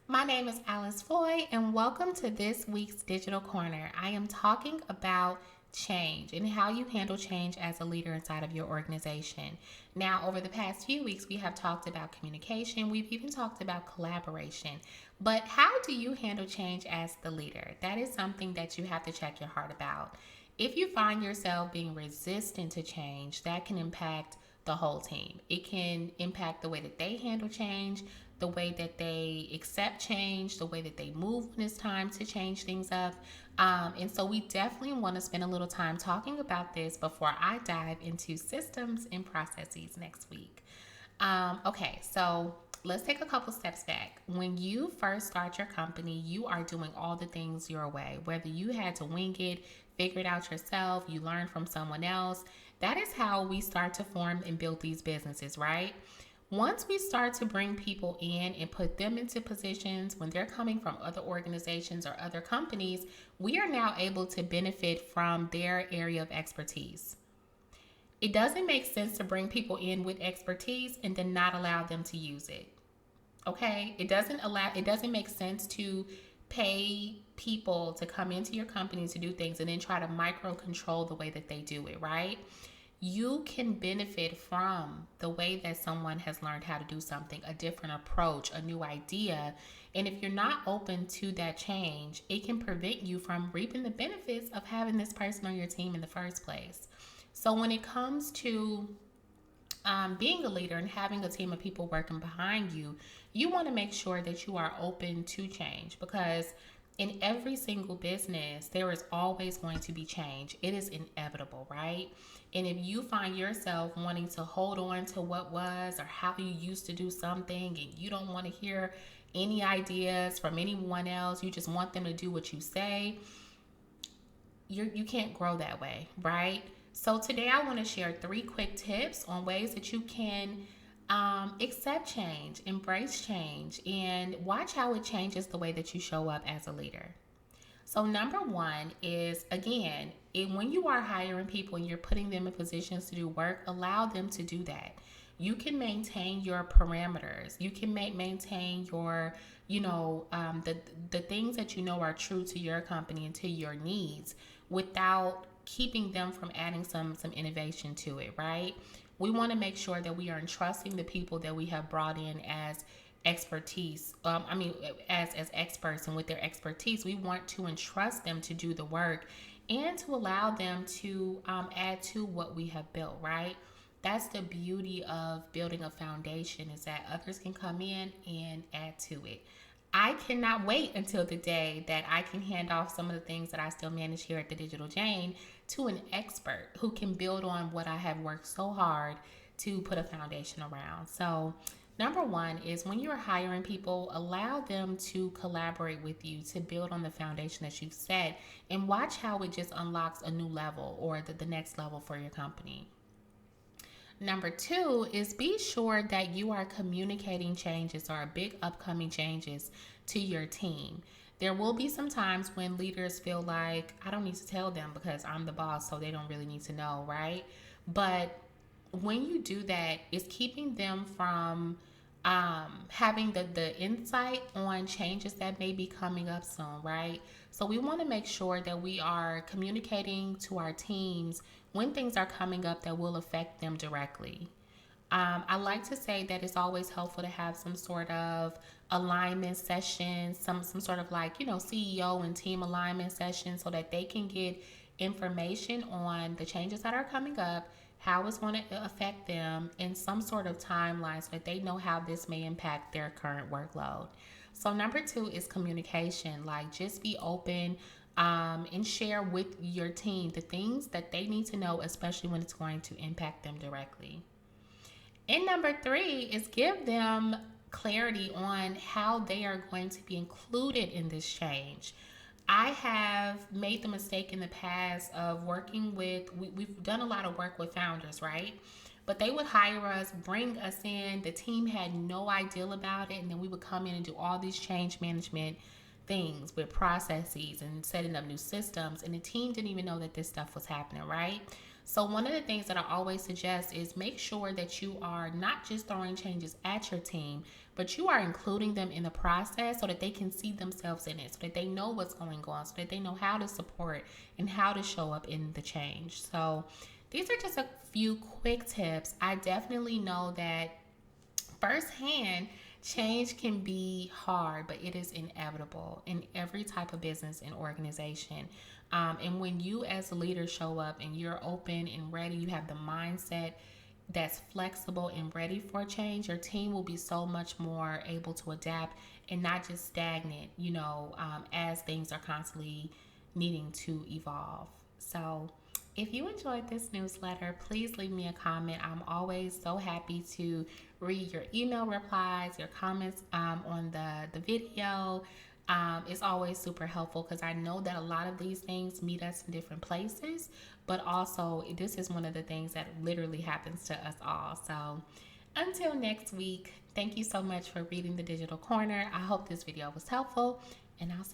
My name is Alice Foy, and welcome to this week's Digital Corner. I am talking about change and how you handle change as a leader inside of your organization. Now, over the past few weeks, we have talked about communication, we've even talked about collaboration. But how do you handle change as the leader? That is something that you have to check your heart about. If you find yourself being resistant to change, that can impact the whole team. It can impact the way that they handle change, the way that they accept change, the way that they move when it's time to change things up. And so we definitely want to spend a little time talking about this before I dive into systems and processes next week. Okay, so let's take a couple steps back. When you first start your company, you are doing all the things your way, whether you had to wing it, figure it out yourself, you learn from someone else. That is how we start to form and build these businesses, right? Once we start to bring people in and put them into positions when they're coming from other organizations or other companies, we are now able to benefit from their area of expertise. It doesn't make sense to bring people in with expertise and then not allow them to use it. Okay? It doesn't make sense to pay people to come into your company to do things and then try to micro control the way that they do it, right? You can benefit from the way that someone has learned how to do something, a different approach, a new idea. And if you're not open to that change, it can prevent you from reaping the benefits of having this person on your team in the first place. So when it comes to being a leader and having a team of people working behind you, you want to make sure that you are open to change because in every single business, there is always going to be change. It is inevitable, right? And if you find yourself wanting to hold on to what was or how you used to do something and you don't want to hear any ideas from anyone else, you just want them to do what you say, you can't grow that way, right? So today I want to share 3 quick tips on ways that you can accept change, embrace change, and watch how it changes the way that you show up as a leader. So number one is again, when you are hiring people and you're putting them in positions to do work, allow them to do that. You can maintain your parameters. You can maintain your, the things that you know are true to your company and to your needs without keeping them from adding some innovation to it, right? We want to make sure that we are entrusting the people that we have brought in as expertise. As experts, and with their expertise, we want to entrust them to do the work and to allow them to add to what we have built, right? That's the beauty of building a foundation is that others can come in and add to it. I cannot wait until the day that I can hand off some of the things that I still manage here at the Digital Jane to an expert who can build on what I have worked so hard to put a foundation around. So, number one is when you're hiring people, allow them to collaborate with you to build on the foundation that you've set and watch how it just unlocks a new level or the next level for your company. Number two is be sure that you are communicating changes or big upcoming changes to your team. There will be some times when leaders feel like I don't need to tell them because I'm the boss, so they don't really need to know, right? But when you do that, it's keeping them from having the insight on changes that may be coming up soon, right? So we want to make sure that we are communicating to our teams when things are coming up that will affect them directly. I like to say that it's always helpful to have some sort of alignment session, some sort of like, CEO and team alignment session so that they can get information on the changes that are coming up, how it's going to affect them, and some sort of timeline so that they know how this may impact their current workload. So, number two is communication. Like, just be open and share with your team the things that they need to know, especially when it's going to impact them directly. And number three is give them clarity on how they are going to be included in this change. I have made the mistake in the past of working with, we've done a lot of work with founders, right? But they would hire us, bring us in. The team had no idea about it. And then we would come in and do all these change management things with processes and setting up new systems. And the team didn't even know that this stuff was happening, right? So, one of the things that I always suggest is make sure that you are not just throwing changes at your team, but you are including them in the process so that they can see themselves in it, so that they know what's going on, so that they know how to support and how to show up in the change. So, these are just a few quick tips. I definitely know that firsthand, change can be hard, but it is inevitable in every type of business and organization. And when you, as a leader, show up and you're open and ready, you have the mindset that's flexible and ready for change, your team will be so much more able to adapt and not just stagnant, as things are constantly needing to evolve. So, if you enjoyed this newsletter, please leave me a comment. I'm always so happy to read your email replies, your comments on the video. It's always super helpful because I know that a lot of these things meet us in different places, but also this is one of the things that literally happens to us all. So until next week, thank you so much for reading the Digital Corner. I hope this video was helpful, and I'll see